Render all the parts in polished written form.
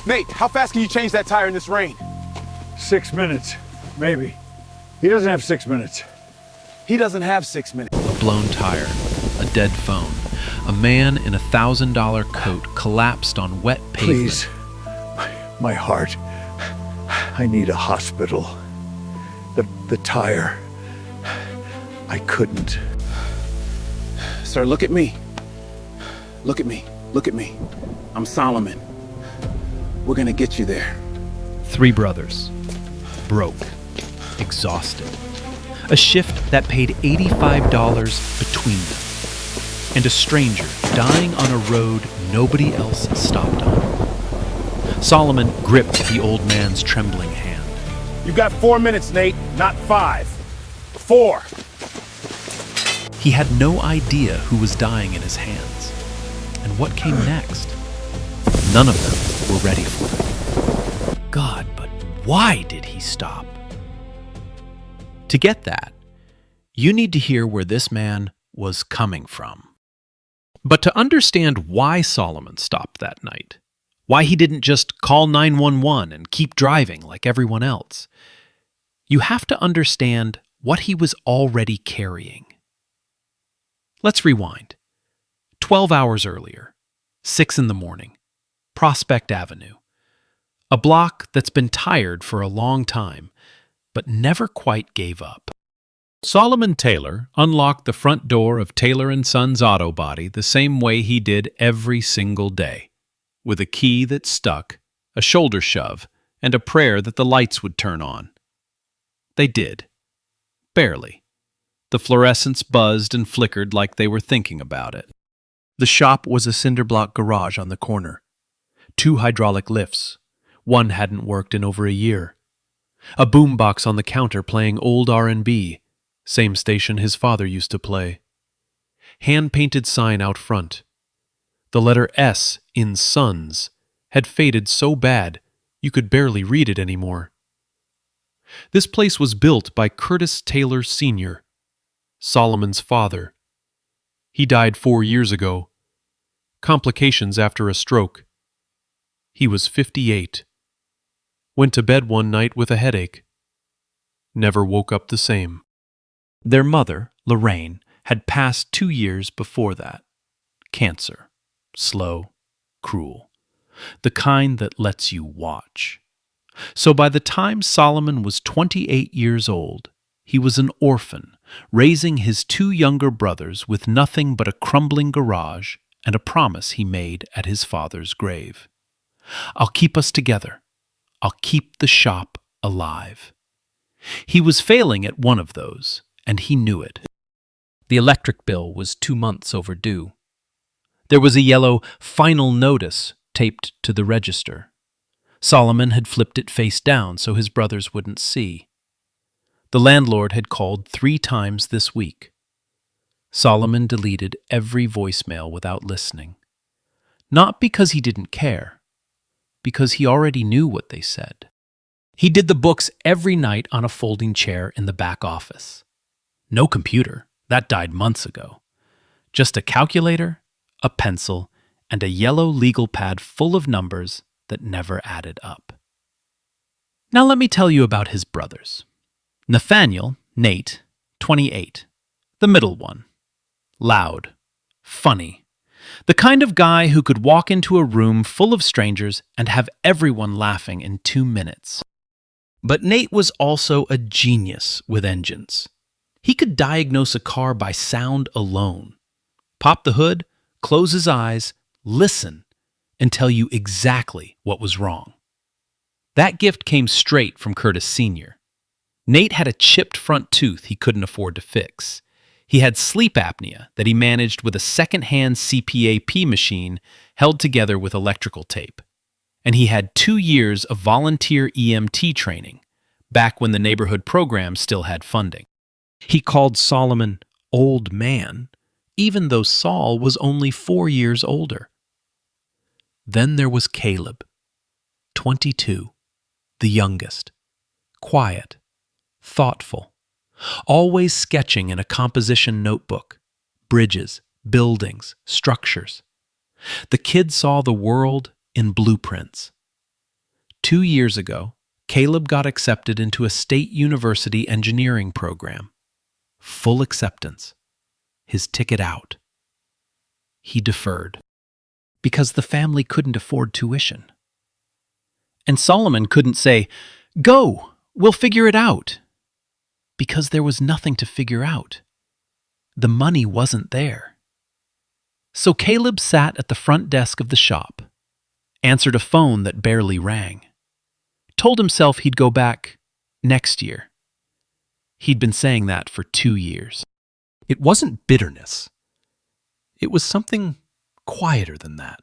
Nate, how fast can you change that tire in this rain? 6 minutes, maybe. He doesn't have 6 minutes. He doesn't have 6 minutes. A blown tire, a dead phone. A man in a $1,000 coat collapsed on wet pavement. Please, my heart. I need a hospital. The tire. I couldn't. Sir, look at me. Look at me. Look at me. I'm Solomon. We're gonna get you there. 3 brothers. Broke. Exhausted. A shift that paid $85 between them. And a stranger dying on a road nobody else stopped on. Solomon gripped the old man's trembling hand. You got 4 minutes, Nate, not 5. 4. He had no idea who was dying in his hands. And what came next? None of them were ready for it. God, but why did he stop? To get that, you need to hear where this man was coming from. But to understand why Solomon stopped that night, why he didn't just call 911 and keep driving like everyone else, you have to understand what he was already carrying. Let's rewind. 12 hours earlier, 6 in the morning, Prospect Avenue, a block that's been tired for a long time, but never quite gave up. Solomon Taylor unlocked the front door of Taylor & Sons Auto Body the same way he did every single day, with a key that stuck, a shoulder shove, and a prayer that the lights would turn on. They did. Barely. The fluorescents buzzed and flickered like they were thinking about it. The shop was a cinder block garage on the corner. 2 hydraulic lifts. One hadn't worked in over a year. A boombox on the counter playing old R&B, same station his father used to play. Hand-painted sign out front. The letter S in Sons had faded so bad you could barely read it anymore. This place was built by Curtis Taylor Sr., Solomon's father. He died 4 years ago. Complications after a stroke. He was 58. Went to bed one night with a headache. Never woke up the same. Their mother, Lorraine, had passed 2 years before that. Cancer. Slow. Cruel. The kind that lets you watch. So by the time Solomon was 28 years old, he was an orphan, raising his 2 younger brothers with nothing but a crumbling garage and a promise he made at his father's grave. I'll keep us together. I'll keep the shop alive. He was failing at one of those, and he knew it. The electric bill was 2 months overdue. There was a yellow final notice taped to the register. Solomon had flipped it face down so his brothers wouldn't see. The landlord had called 3 times this week. Solomon deleted every voicemail without listening. Not because he didn't care, because he already knew what they said. He did the books every night on a folding chair in the back office. No computer, that died months ago. Just a calculator, a pencil, and a yellow legal pad full of numbers that never added up. Now let me tell you about his brothers. Nathaniel, Nate, 28. The middle one. Loud. Funny. The kind of guy who could walk into a room full of strangers and have everyone laughing in 2 minutes. But Nate was also a genius with engines. He could diagnose a car by sound alone. Pop the hood, close his eyes, listen, and tell you exactly what was wrong. That gift came straight from Curtis Sr. Nate had a chipped front tooth he couldn't afford to fix. He had sleep apnea that he managed with a second-hand CPAP machine held together with electrical tape. And he had 2 years of volunteer EMT training, back when the neighborhood program still had funding. He called Solomon old man, even though Saul was only 4 years older. Then there was Caleb, 22, the youngest, quiet, thoughtful, always sketching in a composition notebook, bridges, buildings, structures. The kid saw the world in blueprints. 2 years ago, Caleb got accepted into a state university engineering program. Full acceptance. His ticket out. He deferred because the family couldn't afford tuition. And Solomon couldn't say, "Go, we'll figure it out," because there was nothing to figure out. The money wasn't there. So Caleb sat at the front desk of the shop, answered a phone that barely rang, told himself he'd go back next year. He'd been saying that for 2 years. It wasn't bitterness. It was something quieter than that.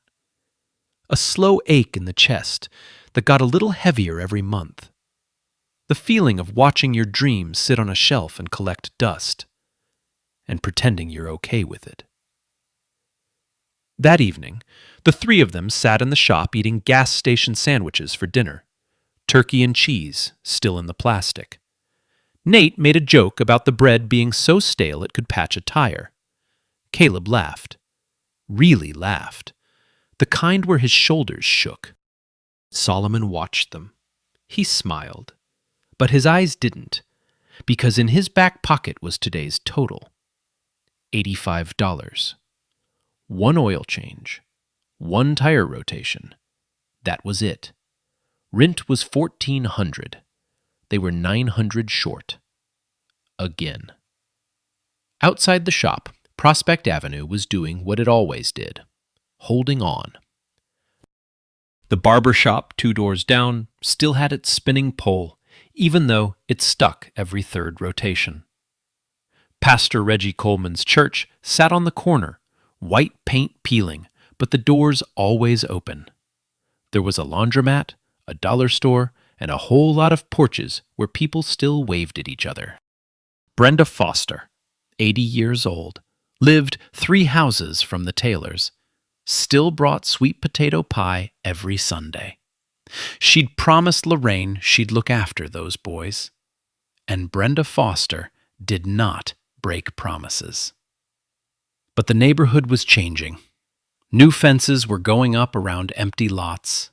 A slow ache in the chest that got a little heavier every month. The feeling of watching your dreams sit on a shelf and collect dust, and pretending you're okay with it. That evening, the three of them sat in the shop eating gas station sandwiches for dinner, turkey and cheese still in the plastic. Nate made a joke about the bread being so stale it could patch a tire. Caleb laughed. Really laughed. The kind where his shoulders shook. Solomon watched them. He smiled. But his eyes didn't, because in his back pocket was today's total. $85. 1 oil change. 1 tire rotation. That was it. Rent was $1,400. They were $900 short. Again. Outside the shop, Prospect Avenue was doing what it always did, holding on. The barber shop 2 doors down still had its spinning pole, even though it stuck every 3rd rotation. Pastor Reggie Coleman's church sat on the corner, white paint peeling, but the doors always open. There was a laundromat, a dollar store, and a whole lot of porches where people still waved at each other. Brenda Foster, 80 years old, lived 3 houses from the Taylors, still brought sweet potato pie every Sunday. She'd promised Lorraine she'd look after those boys. And Brenda Foster did not break promises. But the neighborhood was changing. New fences were going up around empty lots.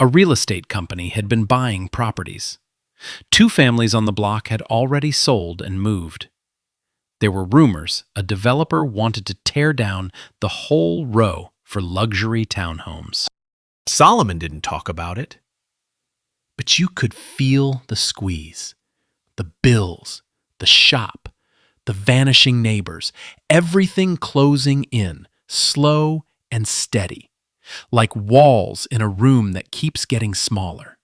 A real estate company had been buying properties. 2 families on the block had already sold and moved. There were rumors a developer wanted to tear down the whole row for luxury townhomes. Solomon didn't talk about it. But you could feel the squeeze. The bills, the shop, the vanishing neighbors, everything closing in, slow and steady, like walls in a room that keeps getting smaller.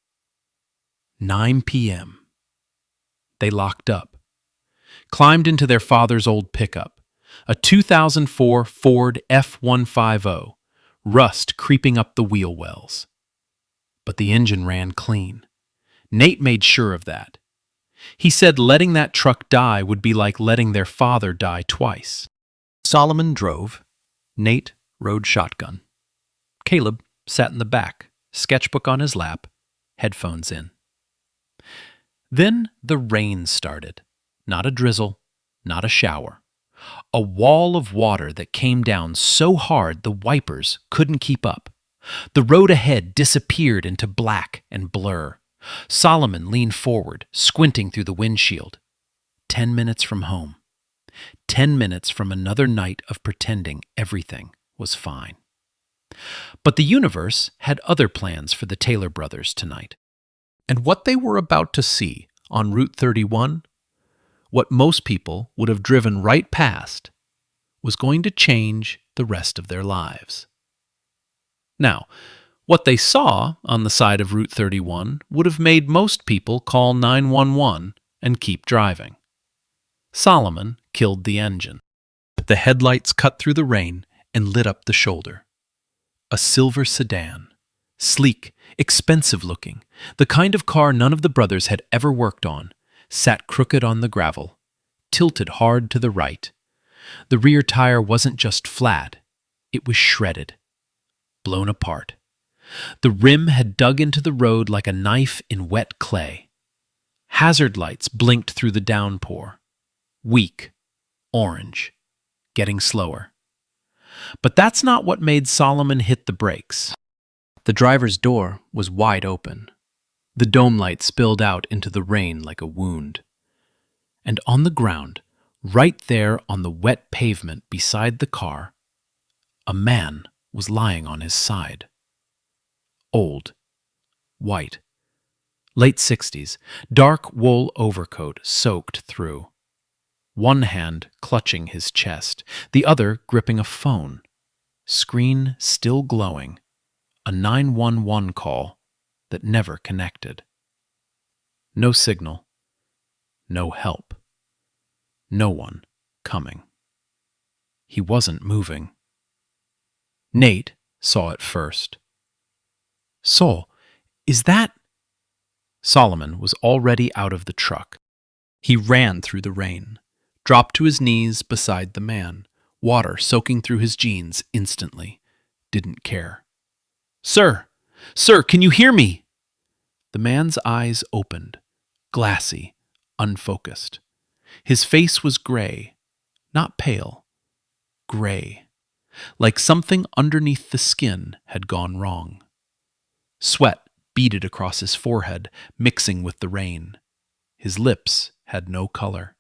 9 p.m. They locked up, climbed into their father's old pickup, a 2004 Ford F-150, rust creeping up the wheel wells. But the engine ran clean. Nate made sure of that. He said letting that truck die would be like letting their father die twice. Solomon drove. Nate rode shotgun. Caleb sat in the back, sketchbook on his lap, headphones in. Then the rain started. Not a drizzle, not a shower. A wall of water that came down so hard the wipers couldn't keep up. The road ahead disappeared into black and blur. Solomon leaned forward, squinting through the windshield. 10 minutes from home. 10 minutes from another night of pretending everything was fine. But the universe had other plans for the Taylor brothers tonight. And what they were about to see on Route 31, what most people would have driven right past, was going to change the rest of their lives. Now, what they saw on the side of Route 31 would have made most people call 911 and keep driving. Solomon killed the engine. The headlights cut through the rain and lit up the shoulder. A silver sedan, sleek, expensive-looking, the kind of car none of the brothers had ever worked on, sat crooked on the gravel, tilted hard to the right. The rear tire wasn't just flat, it was shredded, blown apart. The rim had dug into the road like a knife in wet clay. Hazard lights blinked through the downpour. Weak, orange, getting slower. But that's not what made Solomon hit the brakes. The driver's door was wide open. The dome light spilled out into the rain like a wound. And on the ground, right there on the wet pavement beside the car, a man was lying on his side. Old, white, late 60s, dark wool overcoat soaked through. One hand clutching his chest, the other gripping a phone. Screen still glowing. A 911 call that never connected. No signal. No help. No one coming. He wasn't moving. Nate saw it first. Sol, is that... Solomon was already out of the truck. He ran through the rain, dropped to his knees beside the man, water soaking through his jeans instantly. Didn't care. Sir! Sir, can you hear me? The man's eyes opened, glassy, unfocused. His face was gray, not pale, gray, like something underneath the skin had gone wrong. Sweat beaded across his forehead, mixing with the rain. His lips had no color.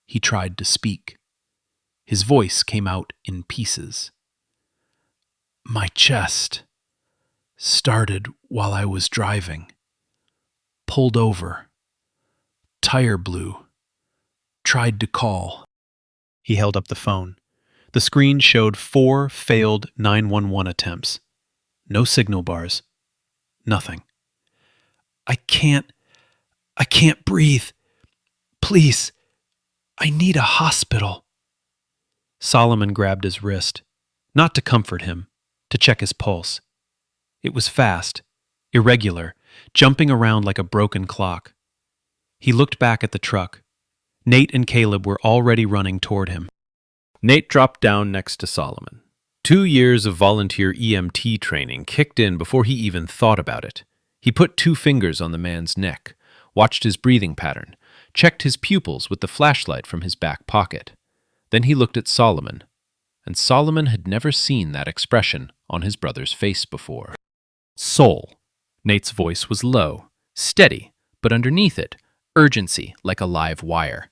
He tried to speak. His voice came out in pieces. My chest started while I was driving. Pulled over. Tire blew. Tried to call. He held up the phone. The screen showed 4 failed 911 attempts. No signal bars. Nothing. I can't breathe. Please, I need a hospital. Solomon grabbed his wrist, not to comfort him, to check his pulse. It was fast, irregular, jumping around like a broken clock. He looked back at the truck. Nate and Caleb were already running toward him. Nate dropped down next to Solomon. 2 years of volunteer EMT training kicked in before he even thought about it. He put 2 fingers on the man's neck, watched his breathing pattern, checked his pupils with the flashlight from his back pocket. Then he looked at Solomon, and Solomon had never seen that expression on his brother's face before. Soul. Nate's voice was low, steady, but underneath it, urgency like a live wire.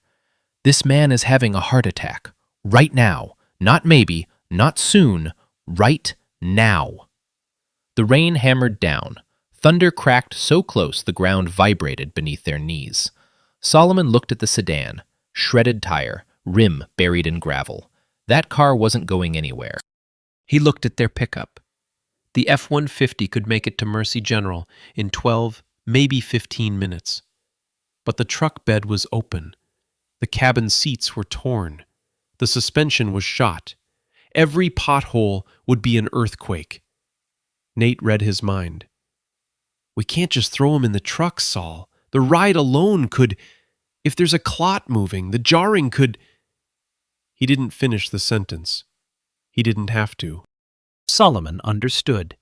This man is having a heart attack. Right now. Not maybe, not soon. Right now. The rain hammered down. Thunder cracked so close the ground vibrated beneath their knees. Solomon looked at the sedan, shredded tire, rim buried in gravel. That car wasn't going anywhere. He looked at their pickup. The F-150 could make it to Mercy General in 12, maybe 15 minutes. But the truck bed was open. The cabin seats were torn. The suspension was shot. Every pothole would be an earthquake. Nate read his mind. We can't just throw him in the truck, Saul. The ride alone could... If there's a clot moving, the jarring could... He didn't finish the sentence. He didn't have to. Solomon understood.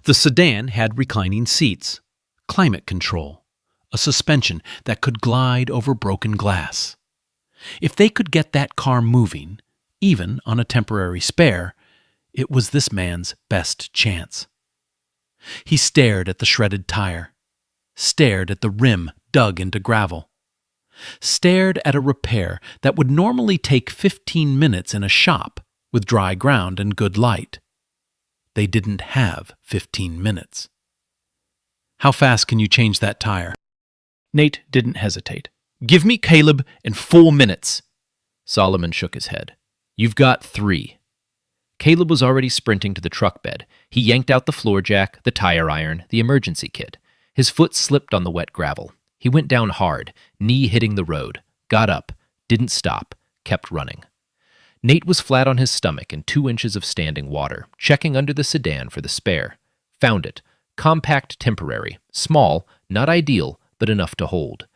The sedan had reclining seats, climate control, a suspension that could glide over broken glass. If they could get that car moving, even on a temporary spare, it was this man's best chance. He stared at the shredded tire, stared at the rim dug into gravel, stared at a repair that would normally take 15 minutes in a shop with dry ground and good light. They didn't have 15 minutes. How fast can you change that tire? Nate didn't hesitate. Give me Caleb in 4 minutes. Solomon shook his head. You've got 3. Caleb was already sprinting to the truck bed. He yanked out the floor jack, the tire iron, the emergency kit. His foot slipped on the wet gravel. He went down hard, knee hitting the road, got up, didn't stop, kept running. Nate was flat on his stomach in 2 inches of standing water, checking under the sedan for the spare. Found it. Compact temporary. Small, not ideal, but enough to hold.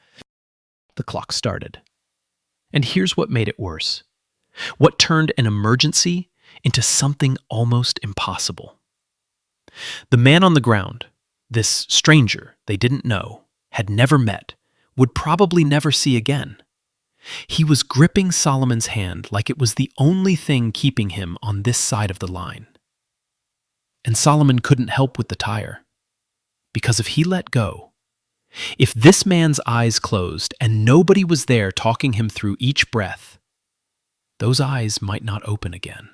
The clock started. And here's what made it worse. What turned an emergency into something almost impossible. The man on the ground, this stranger they didn't know, had never met, would probably never see again. He was gripping Solomon's hand like it was the only thing keeping him on this side of the line. And Solomon couldn't help with the tire, because if he let go, If this man's eyes closed and nobody was there talking him through each breath, those eyes might not open again.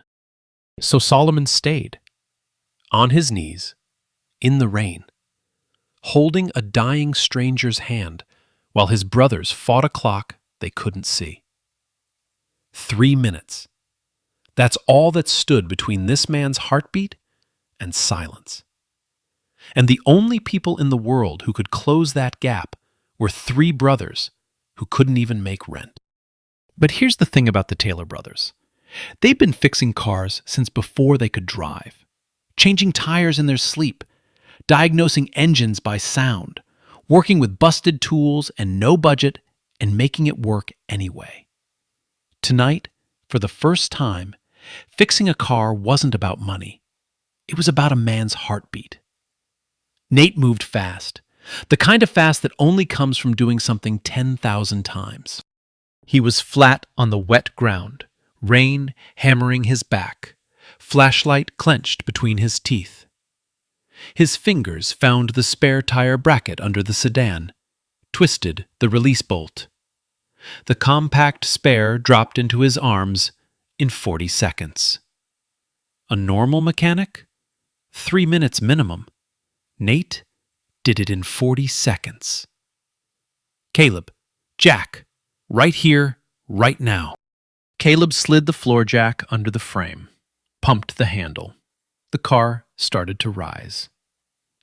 So Solomon stayed, on his knees, in the rain, holding a dying stranger's hand while his brothers fought a clock they couldn't see. 3 minutes. That's all that stood between this man's heartbeat and silence. And the only people in the world who could close that gap were 3 brothers who couldn't even make rent. But here's the thing about the Taylor brothers. They'd been fixing cars since before they could drive, changing tires in their sleep, diagnosing engines by sound, working with busted tools and no budget, and making it work anyway. Tonight, for the first time, fixing a car wasn't about money. It was about a man's heartbeat. Nate moved fast, the kind of fast that only comes from doing something 10,000 times. He was flat on the wet ground, rain hammering his back, flashlight clenched between his teeth. His fingers found the spare tire bracket under the sedan, twisted the release bolt. The compact spare dropped into his arms in 40 seconds. A normal mechanic? 3 minutes minimum. Nate did it in 40 seconds. Caleb, Jack, right here, right now. Caleb slid the floor jack under the frame, pumped the handle. The car started to rise.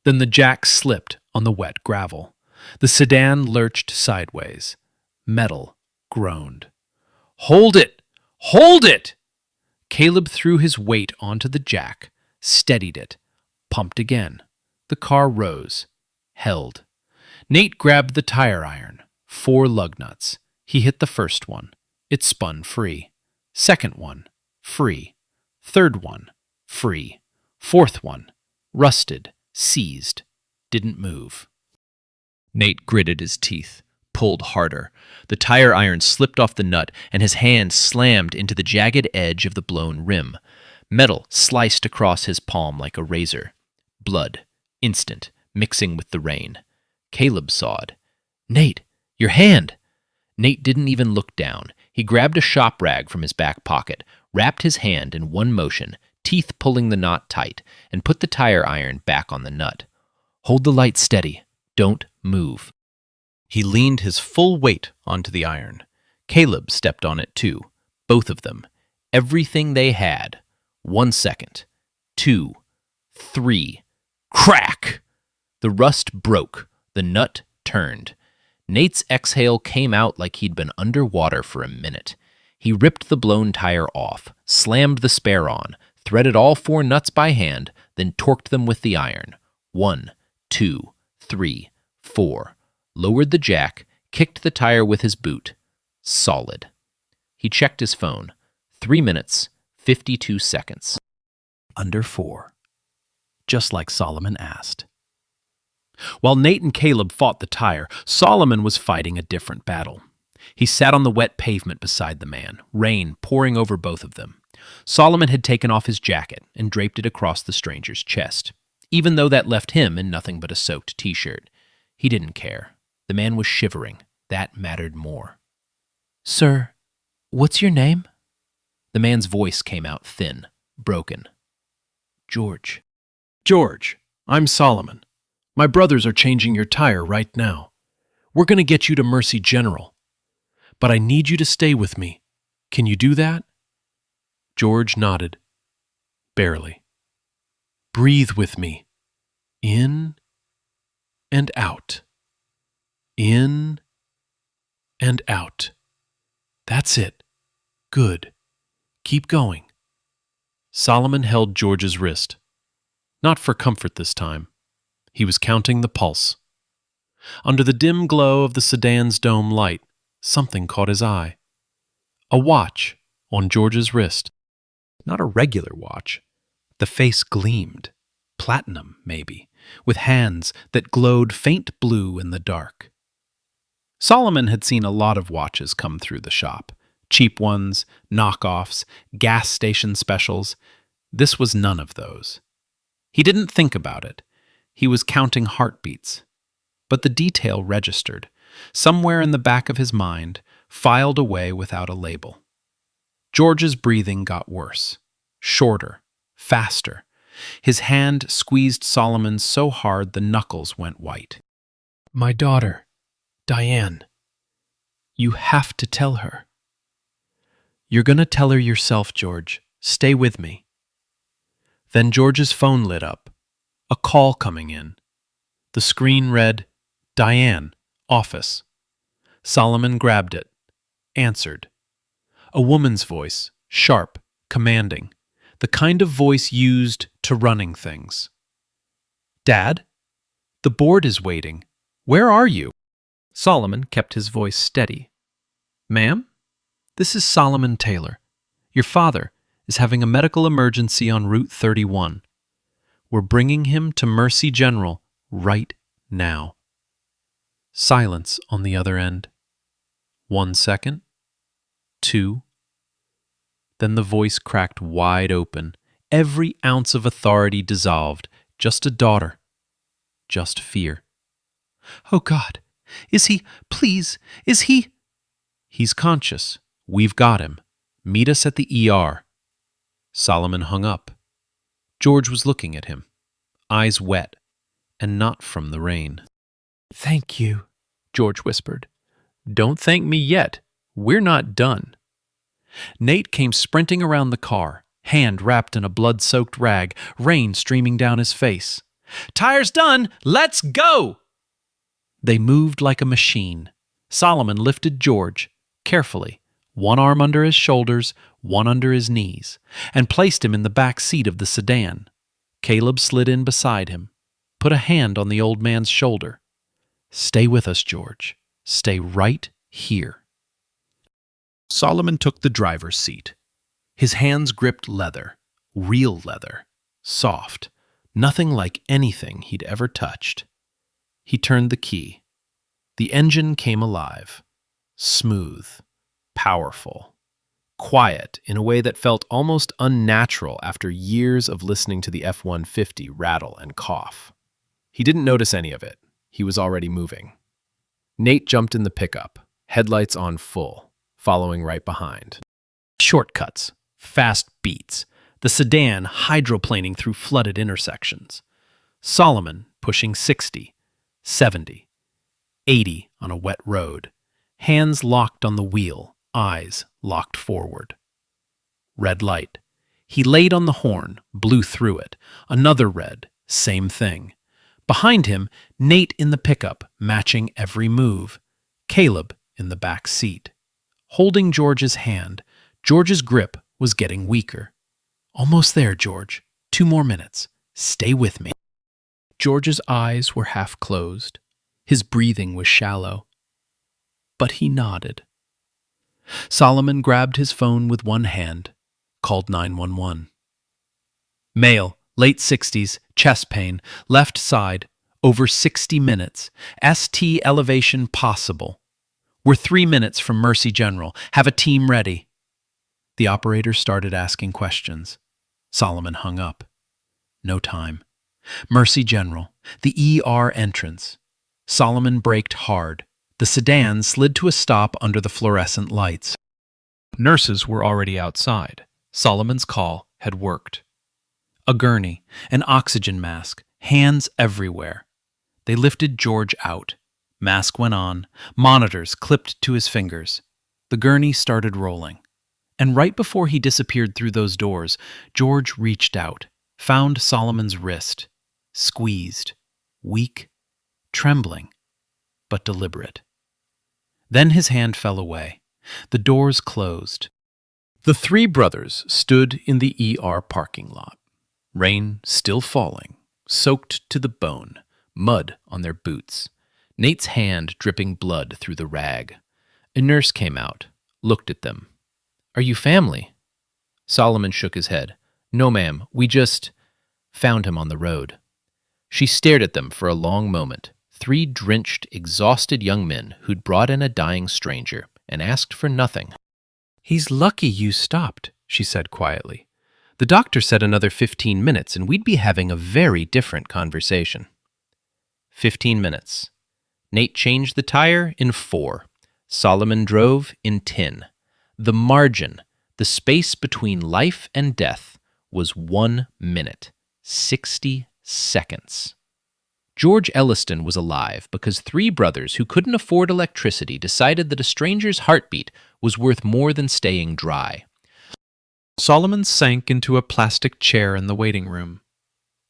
Then the jack slipped on the wet gravel. The sedan lurched sideways. Metal groaned. "Hold it! Hold it!" Caleb threw his weight onto the jack, steadied it, pumped again. The car rose, held. Nate grabbed the tire iron, 4 lug nuts. He hit the first one. It spun free. Second one, free. Third one, free. Fourth one, rusted, seized, didn't move. Nate gritted his teeth, pulled harder. The tire iron slipped off the nut, and his hand slammed into the jagged edge of the blown rim. Metal sliced across his palm like a razor. Blood, instant, mixing with the rain. Caleb sawed. "Nate, your hand!" Nate didn't even look down. He grabbed a shop rag from his back pocket, wrapped his hand in one motion, teeth pulling the knot tight, and put the tire iron back on the nut. "Hold the light steady. Don't move." He leaned his full weight onto the iron. Caleb stepped on it too. Both of them. Everything they had. 1 second. 2. 3. Crack! The rust broke. The nut turned. Nate's exhale came out like he'd been underwater for a minute. He ripped the blown tire off, slammed the spare on, threaded all 4 nuts by hand, then torqued them with the iron. 1, 2, 3, 4. Lowered the jack, kicked the tire with his boot. Solid. He checked his phone. 3 minutes, 52 seconds. Under 4. Just like Solomon asked. While Nate and Caleb fought the tire, Solomon was fighting a different battle. He sat on the wet pavement beside the man, rain pouring over both of them. Solomon had taken off his jacket and draped it across the stranger's chest, even though that left him in nothing but a soaked t-shirt. He didn't care. The man was shivering. That mattered more. "Sir, what's your name?" The man's voice came out thin, broken. "George." "George, I'm Solomon. My brothers are changing your tire right now. We're going to get you to Mercy General. But I need you to stay with me. Can you do that?" George nodded. Barely. "Breathe with me. In and out. In and out. That's it. Good. Keep going." Solomon held George's wrist. Not for comfort this time. He was counting the pulse. Under the dim glow of the sedan's dome light, something caught his eye. A watch on George's wrist. Not a regular watch. The face gleamed. Platinum, maybe, with hands that glowed faint blue in the dark. Solomon had seen a lot of watches come through the shop. Cheap ones, knockoffs, gas station specials. This was none of those. He didn't think about it. He was counting heartbeats. but the detail registered, somewhere in the back of his mind, filed away without a label. George's breathing got worse, shorter, faster. His hand squeezed Solomon's so hard the knuckles went white. "My daughter, Diane. You have to tell her." "You're going to tell her yourself, George. Stay with me." Then George's phone lit up. A call coming in. The screen read, "Diane, office." Solomon grabbed it. Answered. A woman's voice, sharp, commanding. The kind of voice used to running things. "Dad? The board is waiting. Where are you?" Solomon kept his voice steady. "Ma'am? This is Solomon Taylor. Your father is having a medical emergency on Route 31. We're bringing him to Mercy General right now." Silence on the other end. 1 second. 2. Then the voice cracked wide open. Every ounce of authority dissolved. Just a daughter. Just fear. "Oh God, is he, please, is he?" "He's conscious. We've got him. Meet us at the ER." Solomon hung up. George was looking at him, eyes wet, and not from the rain. "Thank you," George whispered. "Don't thank me yet. We're not done." Nate came sprinting around the car, hand wrapped in a blood-soaked rag, rain streaming down his face. "Tire's done! Let's go!" They moved like a machine. Solomon lifted George, carefully, one arm under his shoulders, one under his knees, and placed him in the back seat of the sedan. Caleb slid in beside him, put a hand on the old man's shoulder. "Stay with us, George. Stay right here." Solomon took the driver's seat. His hands gripped leather, real leather, soft, nothing like anything he'd ever touched. He turned the key. The engine came alive, smooth, powerful, quiet in a way that felt almost unnatural after years of listening to the F-150 rattle and cough. He didn't notice any of it. He was already moving. Nate jumped in the pickup, headlights on full, following right behind. Shortcuts, fast beats, the sedan hydroplaning through flooded intersections. Solomon pushing 60, 70, 80 on a wet road, hands locked on the wheel, eyes locked forward. Red light. He laid on the horn, blew through it. Another red, same thing. Behind him, Nate in the pickup, matching every move. Caleb in the back seat. Holding George's hand, George's grip was getting weaker. "Almost there, George. 2 more minutes. Stay with me." George's eyes were half closed. His breathing was shallow. But he nodded. Solomon grabbed his phone with one hand, called 911. "Male, late 60s, chest pain, left side, over 60 minutes, ST elevation possible. We're 3 minutes from Mercy General. Have a team ready." The operator started asking questions. Solomon hung up. No time. Mercy General, the ER entrance. Solomon braked hard. The sedan slid to a stop under the fluorescent lights. Nurses were already outside. Solomon's call had worked. A gurney, an oxygen mask, hands everywhere. They lifted George out. Mask went on, monitors clipped to his fingers. The gurney started rolling. And right before he disappeared through those doors, George reached out, found Solomon's wrist, squeezed, weak, trembling, but deliberate. Then his hand fell away. The doors closed. The 3 brothers stood in the ER parking lot. Rain still falling, soaked to the bone, mud on their boots. Nate's hand dripping blood through the rag. A nurse came out, looked at them. "Are you family?" Solomon shook his head. "No, ma'am, we just found him on the road." She stared at them for a long moment. 3 drenched, exhausted young men who'd brought in a dying stranger and asked for nothing. "He's lucky you stopped," she said quietly. "The doctor said another 15 minutes and we'd be having a very different conversation." 15 minutes. Nate changed the tire in 4. Solomon drove in 10. The margin, the space between life and death, was 1 minute, 60 seconds. George Elliston was alive because 3 brothers who couldn't afford electricity decided that a stranger's heartbeat was worth more than staying dry. Solomon sank into a plastic chair in the waiting room.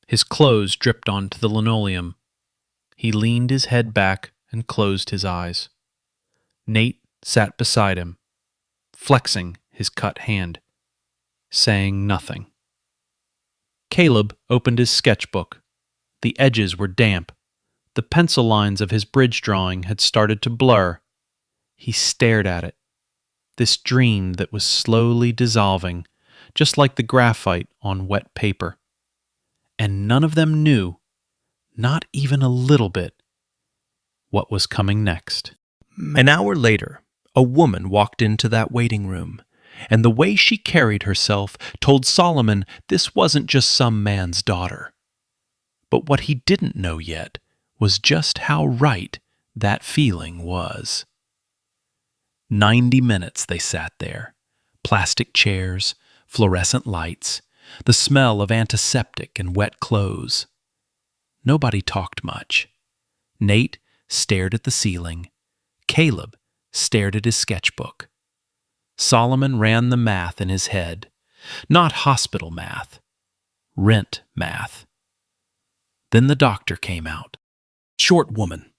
His clothes dripped onto the linoleum. He leaned his head back and closed his eyes. Nate sat beside him, flexing his cut hand, saying nothing. Caleb opened his sketchbook. The edges were damp. The pencil lines of his bridge drawing had started to blur. He stared at it. This dream that was slowly dissolving, just like the graphite on wet paper. And none of them knew, not even a little bit, what was coming next. An hour later, a woman walked into that waiting room, and the way she carried herself told Solomon this wasn't just some man's daughter. But what he didn't know yet was just how right that feeling was. 90 minutes they sat there, plastic chairs, fluorescent lights, the smell of antiseptic and wet clothes. Nobody talked much. Nate stared at the ceiling. Caleb stared at his sketchbook. Solomon ran the math in his head. Not hospital math. Rent math. Then the doctor came out. Short woman.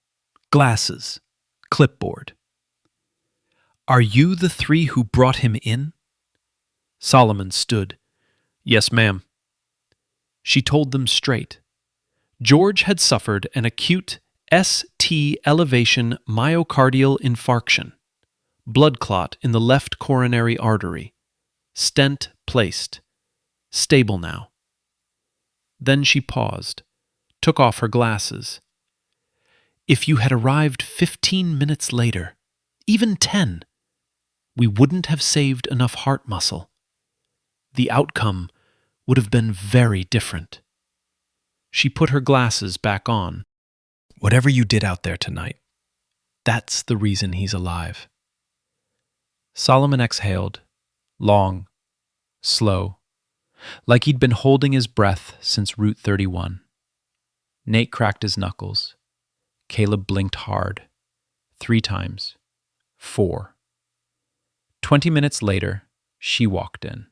Glasses. Clipboard. "Are you the 3 who brought him in?" Solomon stood. "Yes, ma'am." She told them straight. George had suffered an acute ST elevation myocardial infarction, blood clot in the left coronary artery, stent placed, stable now. Then she paused, took off her glasses. "If you had arrived 15 minutes later, even 10, we wouldn't have saved enough heart muscle. The outcome would have been very different." She put her glasses back on. "Whatever you did out there tonight, that's the reason he's alive." Solomon exhaled, long, slow, like he'd been holding his breath since Route 31. Nate cracked his knuckles. Caleb blinked hard. 3 times. 4. 20 minutes later, she walked in.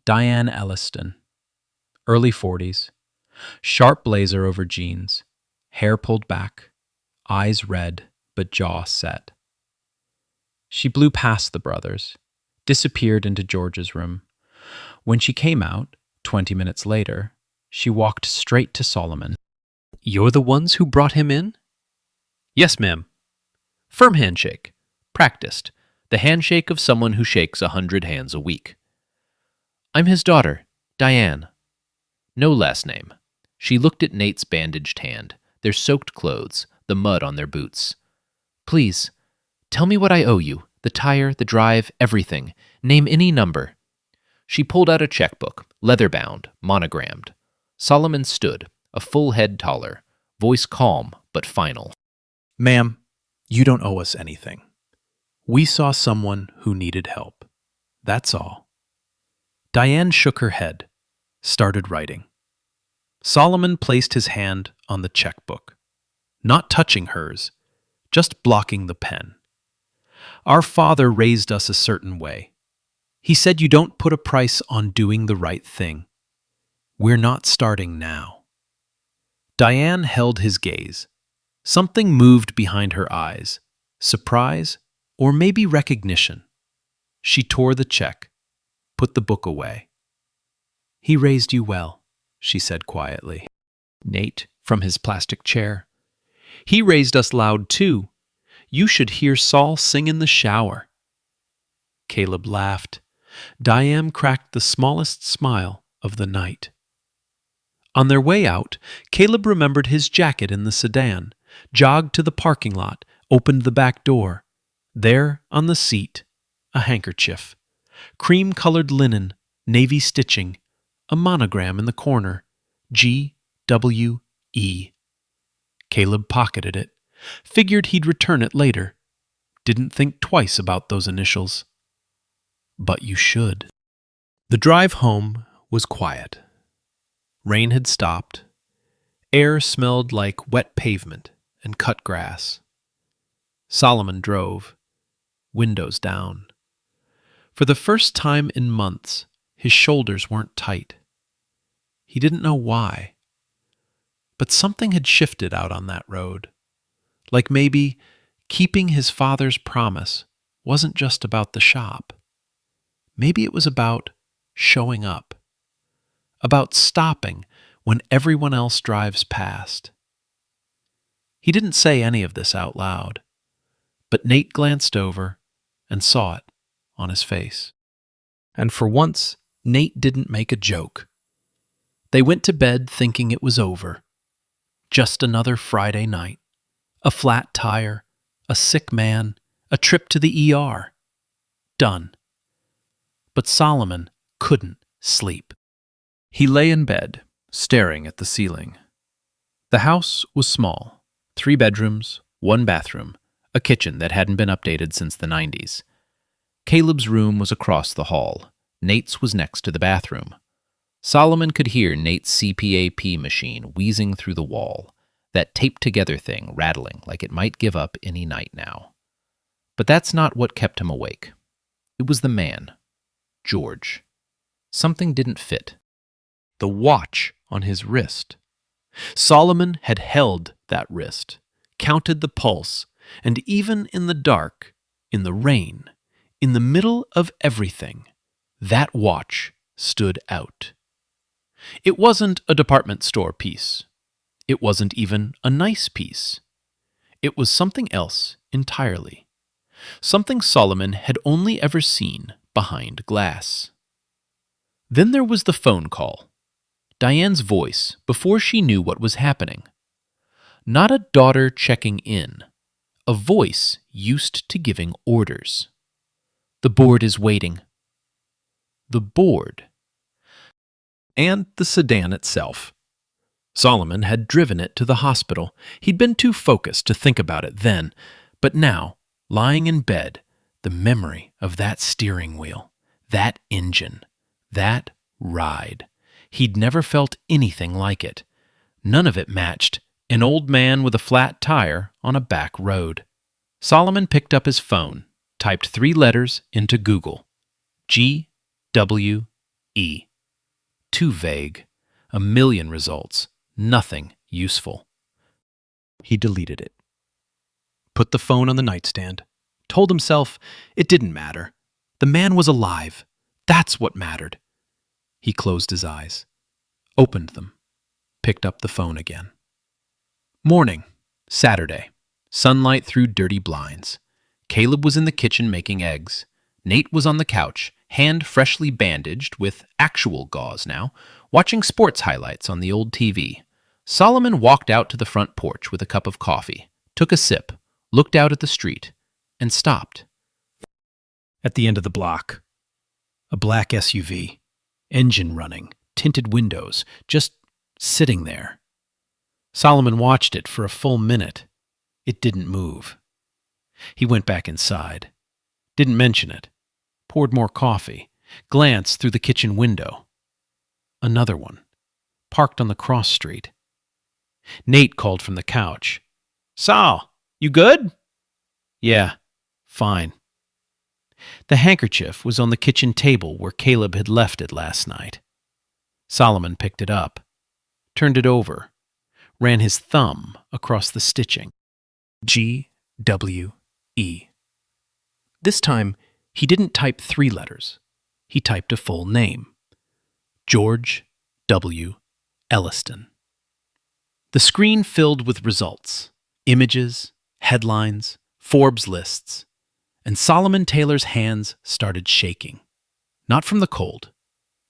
Diane Elliston. Early 40s. Sharp blazer over jeans. Hair pulled back. Eyes red, but jaw set. She blew past the brothers. Disappeared into George's room. When she came out, 20 minutes later, she walked straight to Solomon. "You're the ones who brought him in?" "Yes, ma'am." Firm handshake. Practiced. The handshake of someone who shakes 100 hands a week. "I'm his daughter, Diane." No last name. She looked at Nate's bandaged hand, their soaked clothes, the mud on their boots. "Please, tell me what I owe you. The tire, the drive, everything. Name any number." She pulled out a checkbook, leather-bound, monogrammed. Solomon stood, a full head taller, voice calm but final. "Ma'am, you don't owe us anything. We saw someone who needed help. That's all." Diane shook her head, started writing. Solomon placed his hand on the checkbook, not touching hers, just blocking the pen. "Our father raised us a certain way. He said you don't put a price on doing the right thing. We're not starting now." Diane held his gaze. Something moved behind her eyes, surprise or maybe recognition. She tore the check, put the book away. "He raised you well," she said quietly. Nate, from his plastic chair. "He raised us loud too. You should hear Saul sing in the shower." Caleb laughed. Diane cracked the smallest smile of the night. On their way out, Caleb remembered his jacket in the sedan, jogged to the parking lot, opened the back door. There, on the seat, a handkerchief. Cream-colored linen, navy stitching, a monogram in the corner, G-W-E. Caleb pocketed it, Figured he'd return it later. Didn't think twice about those initials. But you should. The drive home was quiet. Rain had stopped. Air smelled like wet pavement and cut grass. Solomon drove, windows down. For the first time in months, his shoulders weren't tight. He didn't know why. But something had shifted out on that road. Like maybe keeping his father's promise wasn't just about the shop. Maybe it was about showing up. About stopping when everyone else drives past. He didn't say any of this out loud, but Nate glanced over and saw it on his face. And for once, Nate didn't make a joke. They went to bed thinking it was over. Just another Friday night. A flat tire, a sick man, a trip to the ER. Done. But Solomon couldn't sleep. He lay in bed, staring at the ceiling. The house was small. 3 bedrooms, 1 bathroom, a kitchen that hadn't been updated since the 90s. Caleb's room was across the hall. Nate's was next to the bathroom. Solomon could hear Nate's CPAP machine wheezing through the wall, that taped-together thing rattling like it might give up any night now. But that's not what kept him awake. It was the man, George. Something didn't fit. The watch on his wrist. Solomon had held that wrist, counted the pulse, and even in the dark, in the rain, in the middle of everything, that watch stood out. It wasn't a department store piece. It wasn't even a nice piece. It was something else entirely. Something Solomon had only ever seen behind glass. Then there was the phone call. Diane's voice before she knew what was happening. Not a daughter checking in. A voice used to giving orders. The board is waiting. The board. And the sedan itself. Solomon had driven it to the hospital. He'd been too focused to think about it then, but now, lying in bed, the memory of that steering wheel, that engine, that ride. He'd never felt anything like it. None of it matched an old man with a flat tire on a back road. Solomon picked up his phone, typed 3 letters into Google. GWE. Too vague. A million results. Nothing useful. He deleted it. Put the phone on the nightstand. Told himself it didn't matter. The man was alive. That's what mattered. He closed his eyes, opened them, picked up the phone again. Morning, Saturday. Sunlight through dirty blinds. Caleb was in the kitchen making eggs. Nate was on the couch, hand freshly bandaged with actual gauze now, watching sports highlights on the old TV. Solomon walked out to the front porch with a cup of coffee, took a sip, looked out at the street, and stopped. At the end of the block, a black SUV, engine running, tinted windows, just sitting there. Solomon watched it for a full minute. It didn't move. He went back inside. Didn't mention it. Poured more coffee. Glanced through the kitchen window. Another one. Parked on the cross street. Nate called from the couch. "Sol, you good?" "Yeah, fine." The handkerchief was on the kitchen table where Caleb had left it last night. Solomon picked it up, turned it over, ran his thumb across the stitching. GWE. This time, he didn't type 3 letters. He typed a full name. George W. Elliston. The screen filled with results, images, headlines, Forbes lists, and Solomon Taylor's hands started shaking. Not from the cold,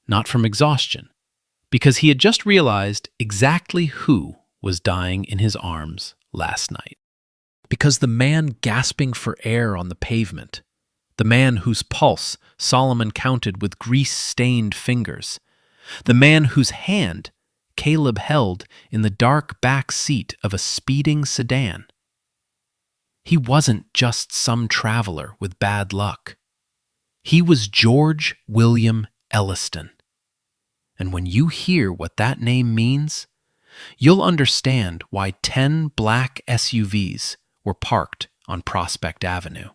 not from exhaustion, because he had just realized exactly who was dying in his arms last night. Because the man gasping for air on the pavement, the man whose pulse Solomon counted with grease-stained fingers, the man whose hand Caleb held in the dark back seat of a speeding sedan, He wasn't just some traveler with bad luck. He was George William Elliston. And when you hear what that name means, you'll understand why 10 black SUVs were parked on Prospect Avenue.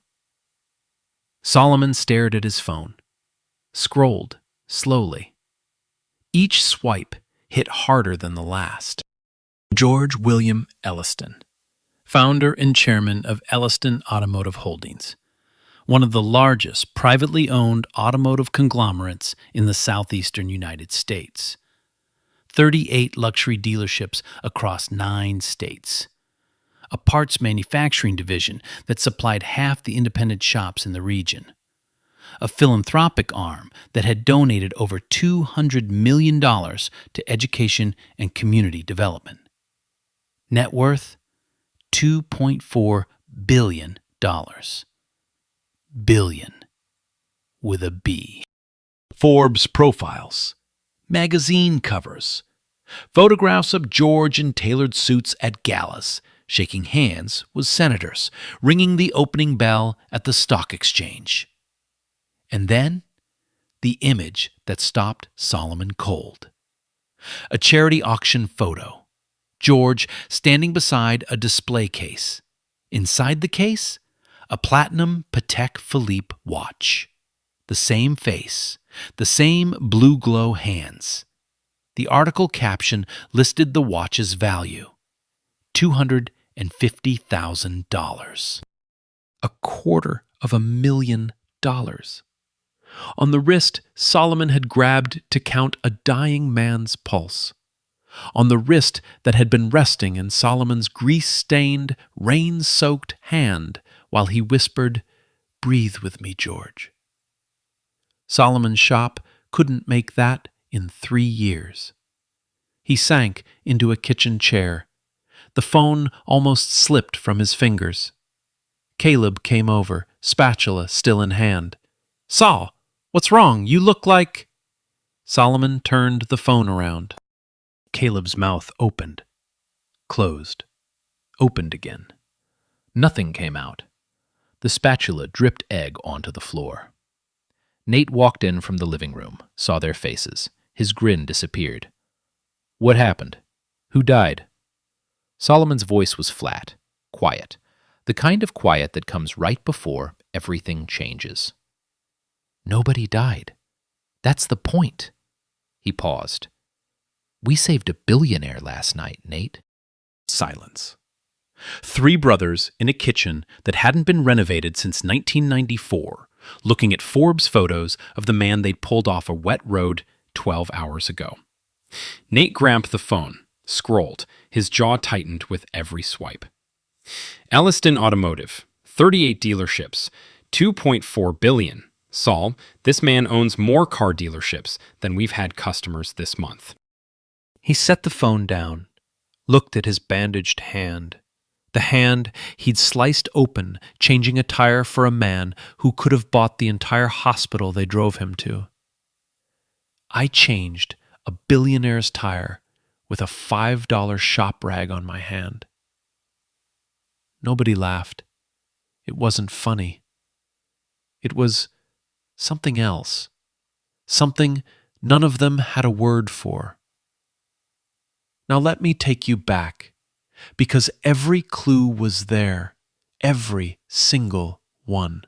Solomon stared at his phone, scrolled slowly. Each swipe hit harder than the last. George William Elliston, founder and chairman of Elliston Automotive Holdings, one of the largest privately owned automotive conglomerates in the southeastern United States. 38 luxury dealerships across 9 states. A parts manufacturing division that supplied half the independent shops in the region. A philanthropic arm that had donated over $200 million to education and community development. Net worth, $2.4 billion. Billion with a B. Forbes profiles, magazine covers, photographs of George in tailored suits at galas, shaking hands with senators, ringing the opening bell at the stock exchange. And then, the image that stopped Solomon cold. A charity auction photo. George standing beside a display case. Inside the case, a platinum Patek Philippe watch. The same face, the same blue glow hands. The article caption listed the watch's value, $250,000. $250,000. On the wrist Solomon had grabbed to count a dying man's pulse. On the wrist that had been resting in Solomon's grease-stained, rain-soaked hand while he whispered, "Breathe with me, George." Solomon's shop couldn't make that in 3 years. He sank into a kitchen chair. The phone almost slipped from his fingers. Caleb came over, spatula still in hand. "Sol, what's wrong? You look like—" Solomon turned the phone around. Caleb's mouth opened, closed, opened again. Nothing came out. The spatula dripped egg onto the floor. Nate walked in from the living room, saw their faces. His grin disappeared. "What happened? Who died?" Solomon's voice was flat, quiet, the kind of quiet that comes right before everything changes. "Nobody died. That's the point." He paused. "We saved a billionaire last night, Nate." Silence. 3 brothers in a kitchen that hadn't been renovated since 1994, looking at Forbes photos of the man they'd pulled off a wet road 12 hours ago. Nate grabbed the phone, scrolled, his jaw tightened with every swipe. Elliston Automotive, 38 dealerships, $2.4 billion. Sol, this man owns more car dealerships than we've had customers this month. He set the phone down, looked at his bandaged hand. The hand he'd sliced open, changing a tire for a man who could have bought the entire hospital they drove him to. "I changed a billionaire's tire with a $5 shop rag on my hand." Nobody laughed. It wasn't funny. It was something else. Something none of them had a word for. Now let me take you back, because every clue was there, every single one.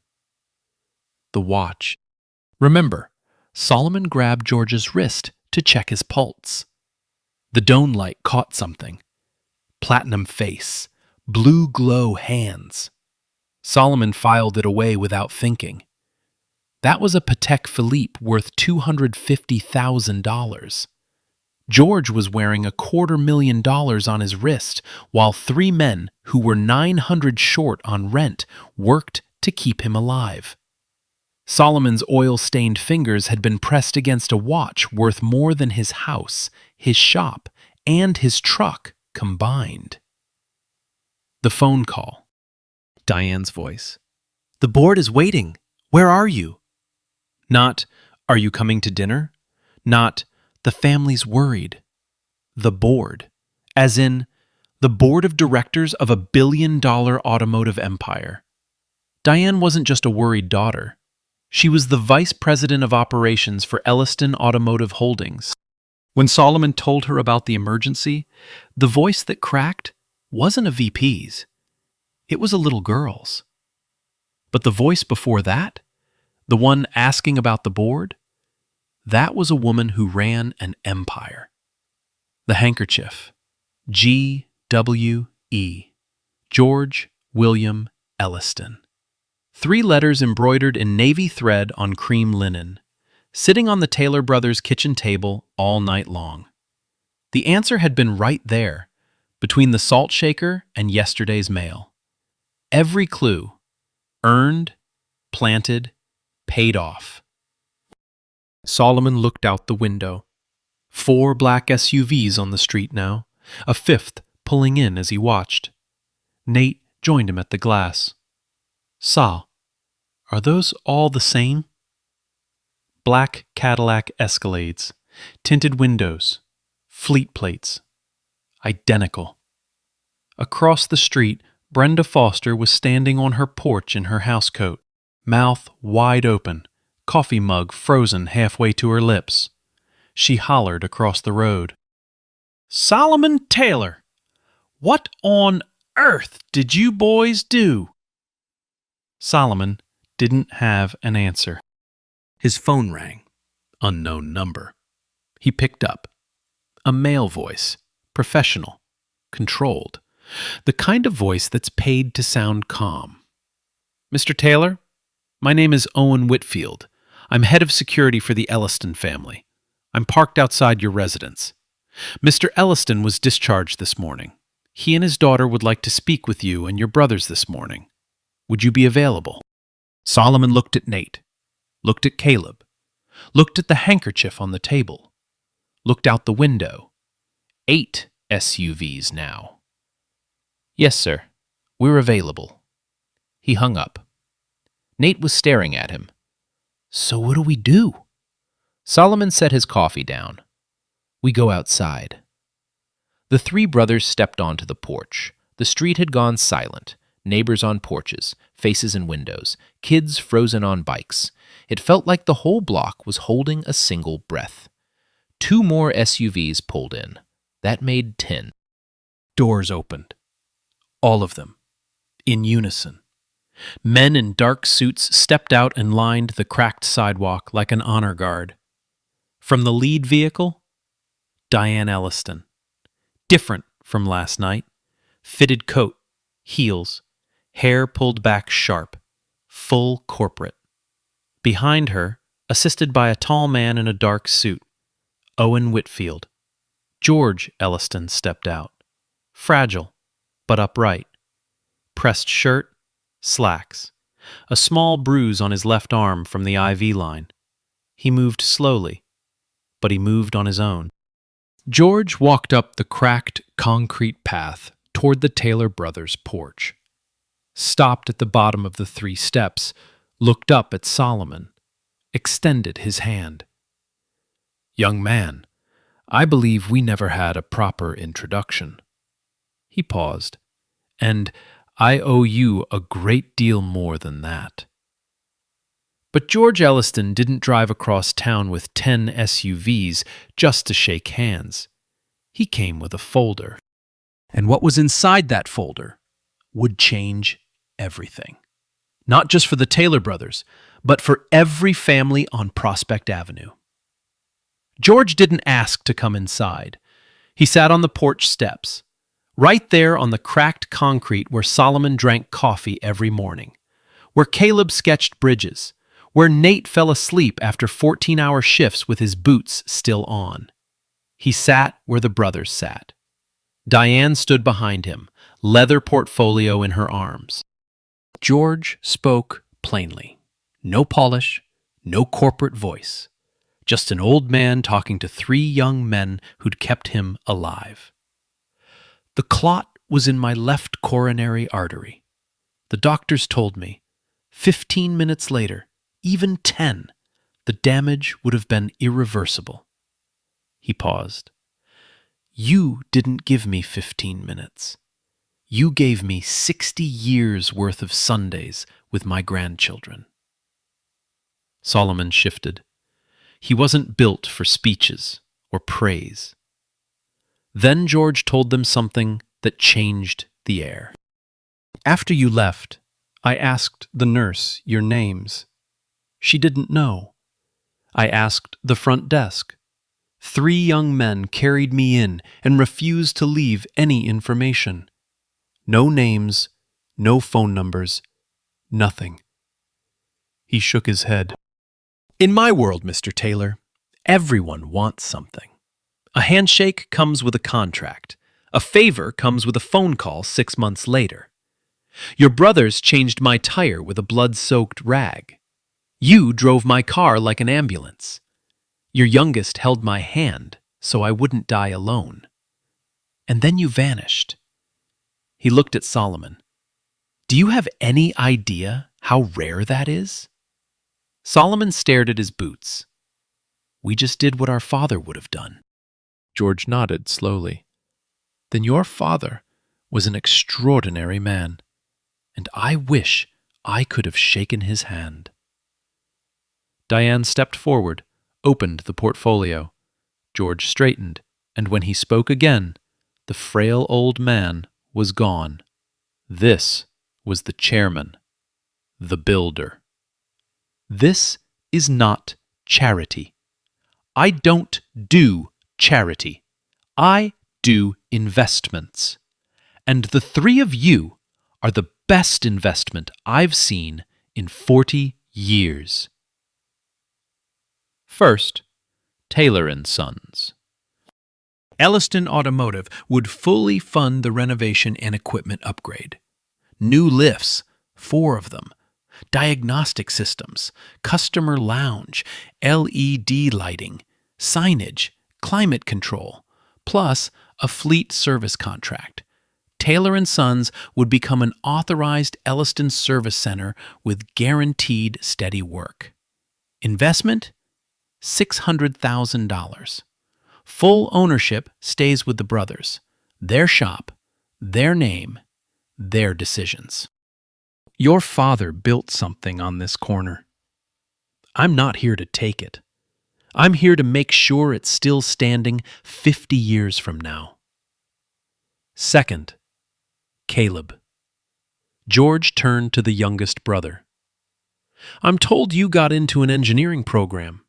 The watch. Remember, Solomon grabbed George's wrist to check his pulse. The dome light caught something. Platinum face, blue glow hands. Solomon filed it away without thinking. That was a Patek Philippe worth $250,000. George was wearing $250,000 on his wrist, while 3 men who were $900 short on rent worked to keep him alive. Solomon's oil-stained fingers had been pressed against a watch worth more than his house, his shop, and his truck combined. The phone call. Diane's voice. "The board is waiting. Where are you?" Not, "Are you coming to dinner?" Not, "The family's worried." The board. As in, The board of directors of a billion-dollar automotive empire. Diane wasn't just a worried daughter. She was the vice president of operations for Elliston Automotive Holdings. When Solomon told her about the emergency, the voice that cracked wasn't a VP's. It was a little girl's. But the voice before that, the one asking about the board, that was a woman who ran an empire. The handkerchief. G.W.E. George William Elliston. 3 letters embroidered in navy thread on cream linen, sitting on the Taylor brothers' kitchen table all night long. The answer had been right there, between the salt shaker and yesterday's mail. Every clue, earned, planted, paid off. Solomon looked out the window. 4 black SUVs on the street now, a 5th pulling in as he watched. Nate joined him at the glass. Sol, are those all the same? Black Cadillac Escalades, tinted windows, fleet plates. Identical. Across the street, Brenda Foster was standing on her porch in her housecoat, mouth wide open, coffee mug frozen halfway to her lips. She hollered across the road. Solomon Taylor, what on earth did you boys do? Solomon didn't have an answer. His phone rang. Unknown number. He picked up. A male voice. Professional. Controlled. The kind of voice that's paid to sound calm. Mr. Taylor, my name is Owen Whitfield. I'm head of security for the Elliston family. I'm parked outside your residence. Mr. Elliston was discharged this morning. He and his daughter would like to speak with you and your brothers this morning. Would you be available? Solomon looked at Nate, looked at Caleb, looked at the handkerchief on the table, looked out the window. 8 SUVs now. Yes, sir. We're available. He hung up. Nate was staring at him. So what do we do? Solomon set his coffee down. We go outside. The 3 brothers stepped onto the porch. The street had gone silent. Neighbors on porches, faces in windows, kids frozen on bikes. It felt like the whole block was holding a single breath. 2 more SUVs pulled in. That made 10. Doors opened. All of them. In unison. Men in dark suits stepped out and lined the cracked sidewalk like an honor guard. From the lead vehicle, Diane Elliston. Different from last night. Fitted coat, heels, hair pulled back sharp, full corporate. Behind her, assisted by a tall man in a dark suit, Owen Whitfield. George Elliston stepped out. Fragile, but upright. Pressed shirt, slacks. A small bruise on his left arm from the IV line. He moved slowly, but he moved on his own. George walked up the cracked concrete path toward the Taylor brothers' porch. Stopped at the bottom of the 3 steps, looked up at Solomon, extended his hand. Young man, I believe we never had a proper introduction. He paused. And I owe you a great deal more than that. But George Elliston didn't drive across town with 10 SUVs just to shake hands. He came with a folder. And what was inside that folder would change everything. Not just for the Taylor brothers, but for every family on Prospect Avenue. George didn't ask to come inside. He sat on the porch steps, right there on the cracked concrete where Solomon drank coffee every morning, where Caleb sketched bridges, where Nate fell asleep after 14-hour shifts with his boots still on. He sat where the brothers sat. Diane stood behind him, leather portfolio in her arms. George spoke plainly. No polish, no corporate voice. Just an old man talking to 3 young men who'd kept him alive. The clot was in my left coronary artery. The doctors told me, 15 minutes later, even 10, the damage would have been irreversible. He paused. You didn't give me 15 minutes. You gave me 60 years worth of Sundays with my grandchildren. Solomon shifted. He wasn't built for speeches or praise. Then George told them something that changed the air. After you left, I asked the nurse your names. She didn't know. I asked the front desk. 3 young men carried me in and refused to leave any information. No names, no phone numbers, nothing. He shook his head. In my world, Mr. Taylor, everyone wants something. A handshake comes with a contract. A favor comes with a phone call 6 months later. Your brothers changed my tire with a blood-soaked rag. You drove my car like an ambulance. Your youngest held my hand so I wouldn't die alone. And then you vanished. He looked at Solomon. Do you have any idea how rare that is? Solomon stared at his boots. We just did what our father would have done. George nodded slowly. Then your father was an extraordinary man, and I wish I could have shaken his hand. Diane stepped forward, opened the portfolio. George straightened, and when he spoke again, the frail old man was gone. This was the chairman, the builder. This is not charity. I don't do charity. I do investments. And the 3 of you are the best investment I've seen in 40 years. First, Taylor & Sons. Elliston Automotive would fully fund the renovation and equipment upgrade. New lifts, 4 of them, diagnostic systems, customer lounge, LED lighting, signage, climate control, plus a fleet service contract. Taylor & Sons would become an authorized Elliston service center with guaranteed steady work. Investment? $600,000. Full ownership stays with the brothers. Their shop, their name, their decisions. Your father built something on this corner. I'm not here to take it. I'm here to make sure it's still standing 50 years from now. Second, Caleb. George turned to the youngest brother. I'm told you got into an engineering program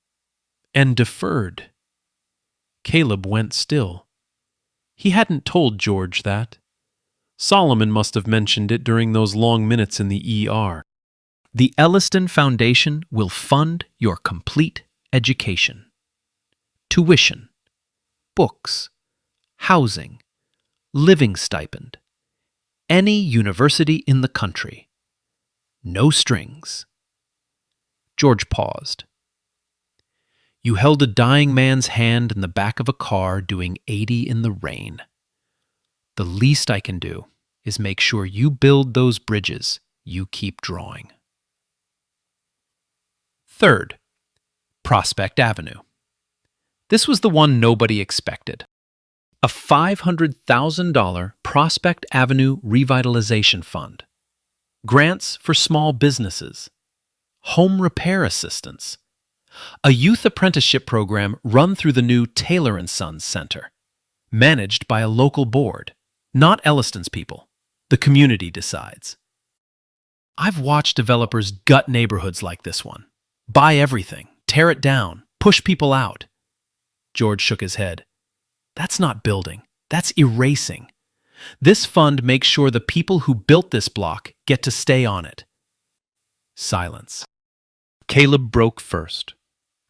and deferred. Caleb went still. He hadn't told George that. Solomon must have mentioned it during those long minutes in the ER. The Elliston Foundation will fund your complete education. Tuition, books, housing, living stipend. Any university in the country. No strings. George paused. You held a dying man's hand in the back of a car doing 80 in the rain. The least I can do is make sure you build those bridges you keep drawing. Third, Prospect Avenue. This was the one nobody expected. A $500,000 Prospect Avenue Revitalization Fund. Grants for small businesses. Home repair assistance. A youth apprenticeship program run through the new Taylor & Sons Center. Managed by a local board. Not Elliston's people. The community decides. I've watched developers gut neighborhoods like this one. Buy everything, tear it down, push people out. George shook his head. That's not building. That's erasing. This fund makes sure the people who built this block get to stay on it. Silence. Caleb broke first,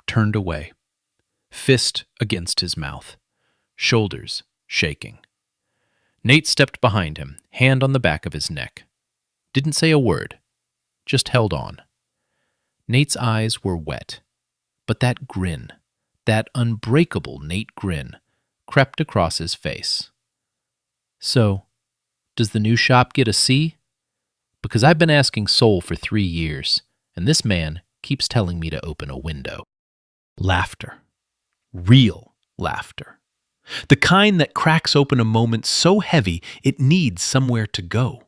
turned away, fist against his mouth, shoulders shaking. Nate stepped behind him, hand on the back of his neck. Didn't say a word, just held on. Nate's eyes were wet, but that grin, that unbreakable Nate grin, crept across his face. So, does the new shop get a C? Because I've been asking Sol for 3 years, and this man keeps telling me to open a window. Laughter. Real laughter. The kind that cracks open a moment so heavy it needs somewhere to go.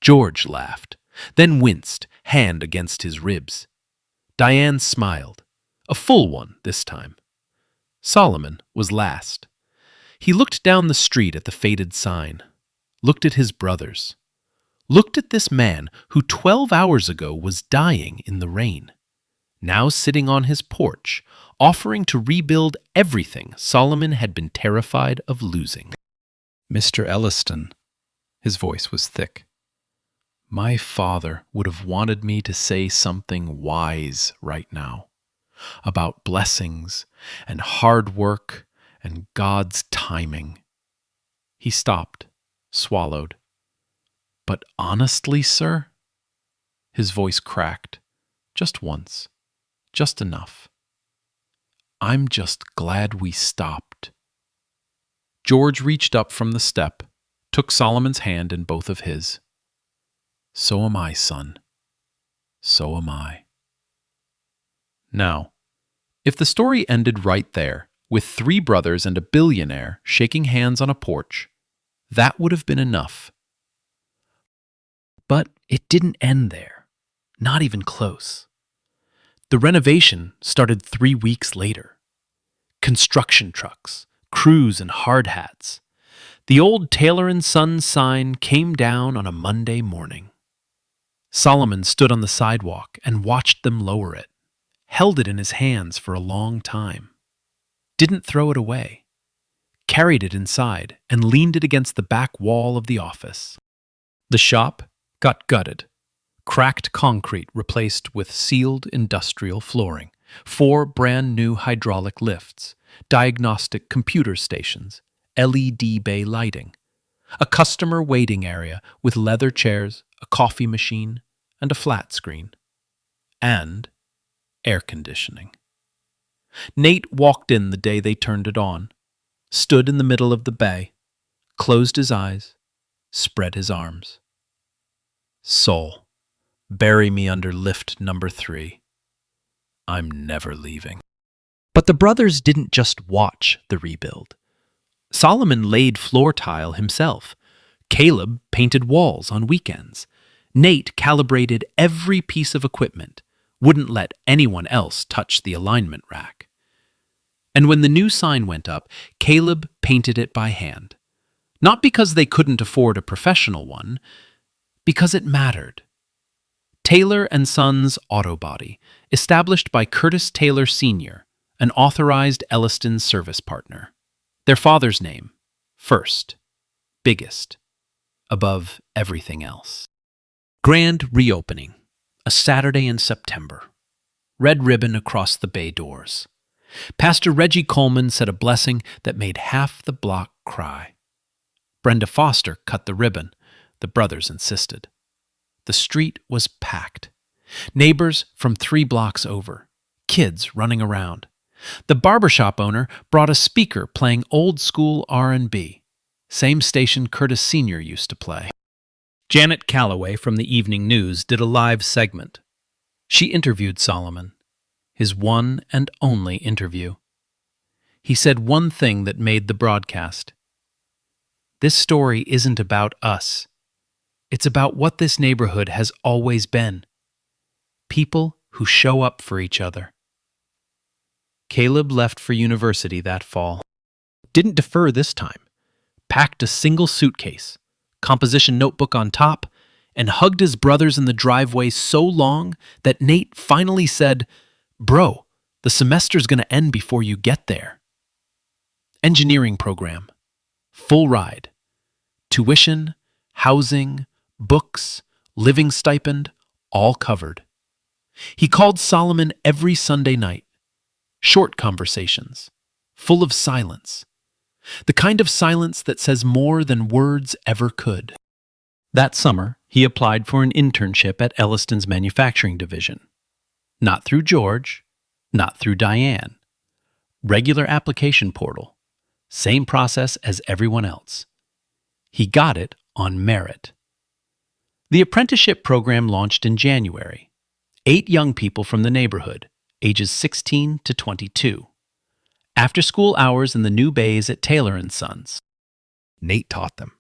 George laughed, then winced, hand against his ribs. Diane smiled, a full one this time. Solomon was last. He looked down the street at the faded sign, looked at his brothers, looked at this man who 12 hours ago was dying in the rain, now sitting on his porch, offering to rebuild everything Solomon had been terrified of losing. Mr. Elliston, his voice was thick. My father would have wanted me to say something wise right now, about blessings and hard work and God's timing. He stopped, swallowed. But honestly, sir, his voice cracked, just once, just enough. I'm just glad we stopped. George reached up from the step, took Solomon's hand in both of his. So am I, son. So am I. Now, if the story ended right there, with 3 brothers and a billionaire shaking hands on a porch, that would have been enough. But it didn't end there, not even close. The renovation started 3 weeks later. Construction trucks, crews in hard hats. The old Taylor & Sons sign came down on a Monday morning. Solomon stood on the sidewalk and watched them lower it, held it in his hands for a long time. Didn't throw it away. Carried it inside and leaned it against the back wall of the office. The shop got gutted. Cracked concrete replaced with sealed industrial flooring, 4 brand new hydraulic lifts, diagnostic computer stations, LED bay lighting, a customer waiting area with leather chairs, a coffee machine, and a flat screen, and air conditioning. Nate walked in the day they turned it on, stood in the middle of the bay, closed his eyes, spread his arms. Soul, bury me under lift number 3. I'm never leaving. But the brothers didn't just watch the rebuild. Solomon laid floor tile himself. Caleb painted walls on weekends. Nate calibrated every piece of equipment, wouldn't let anyone else touch the alignment rack. And when the new sign went up, Caleb painted it by hand. Not because they couldn't afford a professional one, because it mattered. Taylor & Sons Auto Body, established by Curtis Taylor Sr., an authorized Elliston service partner. Their father's name, first, biggest, above everything else. Grand reopening, a Saturday in September. Red ribbon across the bay doors. Pastor Reggie Coleman said a blessing that made half the block cry. Brenda Foster cut the ribbon, the brothers insisted. The street was packed. Neighbors from 3 blocks over. Kids running around. The barbershop owner brought a speaker playing old-school R&B, same station Curtis Sr. used to play. Janet Calloway from the Evening News did a live segment. She interviewed Solomon, his one and only interview. He said one thing that made the broadcast. This story isn't about us. It's about what this neighborhood has always been. People who show up for each other. Caleb left for university that fall. Didn't defer this time. Packed a single suitcase, composition notebook on top, and hugged his brothers in the driveway so long that Nate finally said, "Bro, the semester's gonna end before you get there." Engineering program. Full ride. Tuition, housing, books, living stipend, all covered. He called Solomon every Sunday night. Short conversations, full of silence. The kind of silence that says more than words ever could. That summer, he applied for an internship at Elliston's manufacturing division. Not through George, not through Diane. Regular application portal. Same process as everyone else. He got it on merit. The apprenticeship program launched in January. 8 young people from the neighborhood, ages 16 to 22. After-school hours in the new bays at Taylor & Sons. Nate taught them,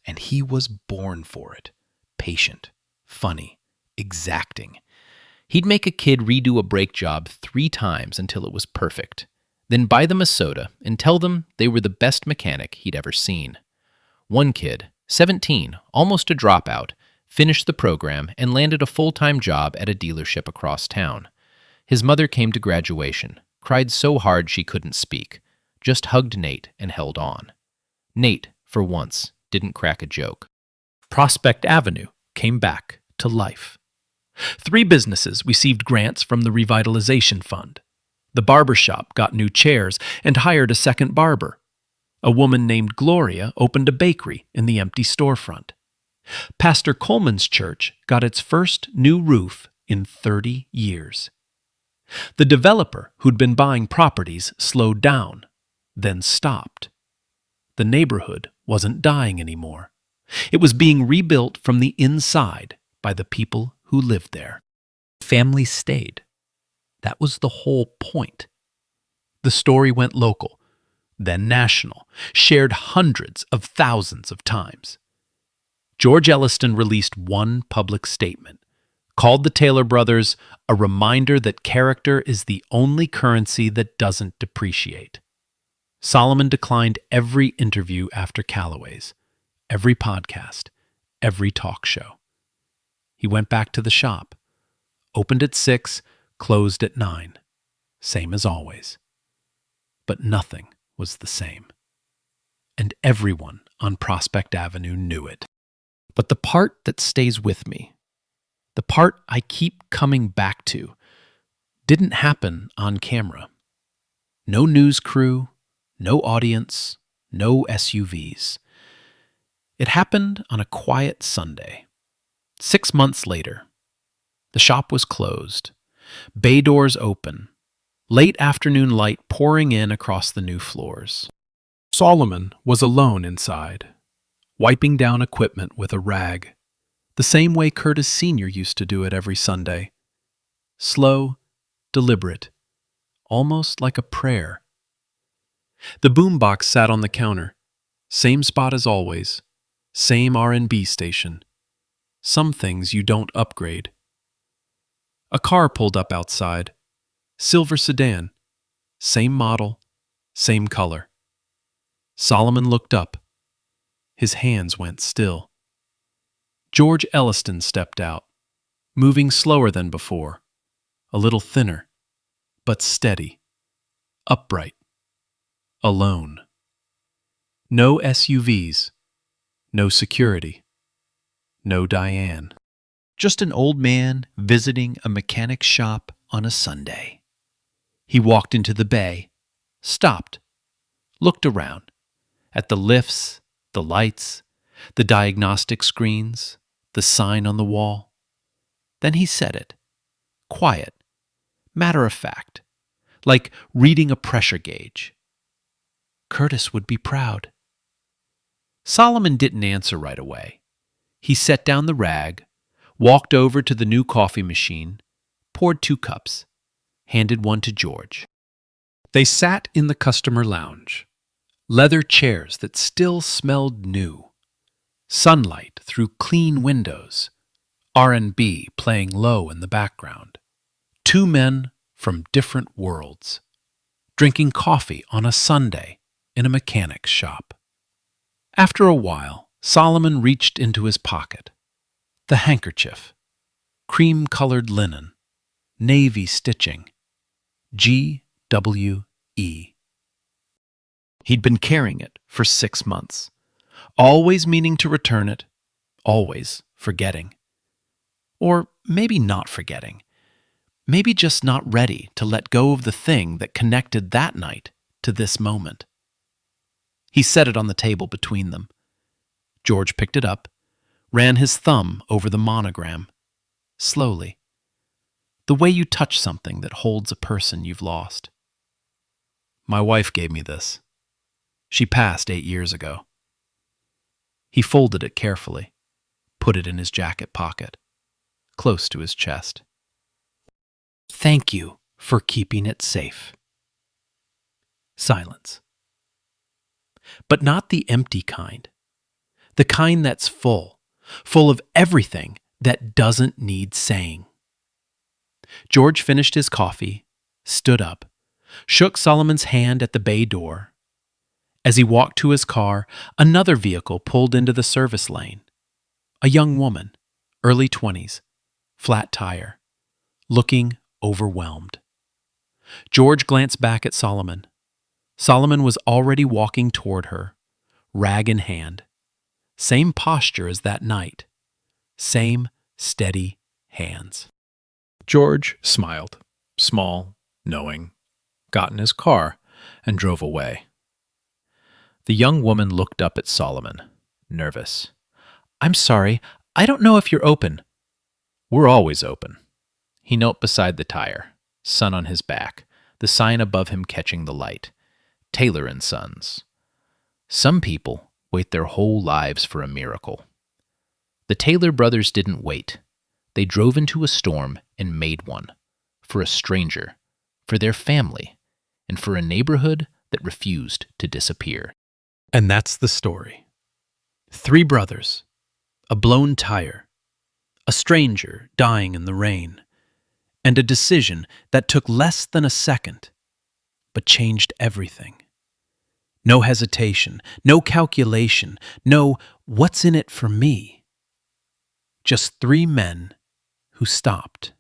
and he was born for it. Patient, funny, exacting. He'd make a kid redo a brake job 3 times until it was perfect, then buy them a soda and tell them they were the best mechanic he'd ever seen. One kid, 17, almost a dropout, finished the program and landed a full-time job at a dealership across town. His mother came to graduation, cried so hard she couldn't speak, just hugged Nate and held on. Nate, for once, didn't crack a joke. Prospect Avenue came back to life. 3 businesses received grants from the Revitalization Fund. The barber shop got new chairs and hired a second barber. A woman named Gloria opened a bakery in the empty storefront. Pastor Coleman's church got its first new roof in 30 years. The developer who'd been buying properties slowed down, then stopped. The neighborhood wasn't dying anymore. It was being rebuilt from the inside by the people who lived there. Families stayed. That was the whole point. The story went local, then national, shared hundreds of thousands of times. George Elliston released one public statement, called the Taylor brothers a reminder that character is the only currency that doesn't depreciate. Solomon declined every interview after Calloway's, every podcast, every talk show. He went back to the shop, opened at 6, closed at 9, same as always. But nothing was the same. And everyone on Prospect Avenue knew it. But the part that stays with me, the part I keep coming back to, didn't happen on camera. No news crew, no audience, no SUVs. It happened on a quiet Sunday. 6 months later. The shop was closed, bay doors open, late afternoon light pouring in across the new floors. Solomon was alone inside, wiping down equipment with a rag, the same way Curtis Sr. used to do it every Sunday. Slow, deliberate, almost like a prayer. The boombox sat on the counter, same spot as always, same R&B station. Some things you don't upgrade. A car pulled up outside, silver sedan, same model, same color. Solomon looked up. His hands went still. George Elliston stepped out, moving slower than before, a little thinner, but steady, upright, alone. No SUVs, no security, no Diane. Just an old man visiting a mechanic's shop on a Sunday. He walked into the bay, stopped, looked around, at the lifts, the lights, the diagnostic screens, the sign on the wall. Then he said it, quiet, matter of fact, like reading a pressure gauge. Curtis would be proud. Solomon didn't answer right away. He set down the rag, walked over to the new coffee machine, poured 2 cups, handed one to George. They sat in the customer lounge, leather chairs that still smelled new, sunlight through clean windows, R&B playing low in the background. 2 men from different worlds, drinking coffee on a Sunday in a mechanic's shop. After a while, Solomon reached into his pocket. The handkerchief, cream-colored linen, navy stitching, GWE. He'd been carrying it for 6 months, always meaning to return it, always forgetting. Or maybe not forgetting. Maybe just not ready to let go of the thing that connected that night to this moment. He set it on the table between them. George picked it up, ran his thumb over the monogram, slowly. The way you touch something that holds a person you've lost. My wife gave me this. She passed 8 years ago. He folded it carefully, put it in his jacket pocket, close to his chest. Thank you for keeping it safe. Silence. But not the empty kind. The kind that's full of everything that doesn't need saying. George finished his coffee, stood up, shook Solomon's hand at the bay door. As he walked to his car, another vehicle pulled into the service lane. A young woman, early 20s, flat tire, looking overwhelmed. George glanced back at Solomon. Solomon was already walking toward her, rag in hand. Same posture as that night. Same steady hands. George smiled, small, knowing, got in his car, and drove away. The young woman looked up at Solomon, nervous. "I'm sorry, I don't know if you're open." "We're always open." He knelt beside the tire, sun on his back, the sign above him catching the light. Taylor and Sons. Some people wait their whole lives for a miracle. The Taylor brothers didn't wait. They drove into a storm and made one. For a stranger, for their family, and for a neighborhood that refused to disappear. And that's the story. 3 brothers, a blown tire, a stranger dying in the rain, and a decision that took less than a second, but changed everything. No hesitation, no calculation, no "what's in it for me?" Just 3 men who stopped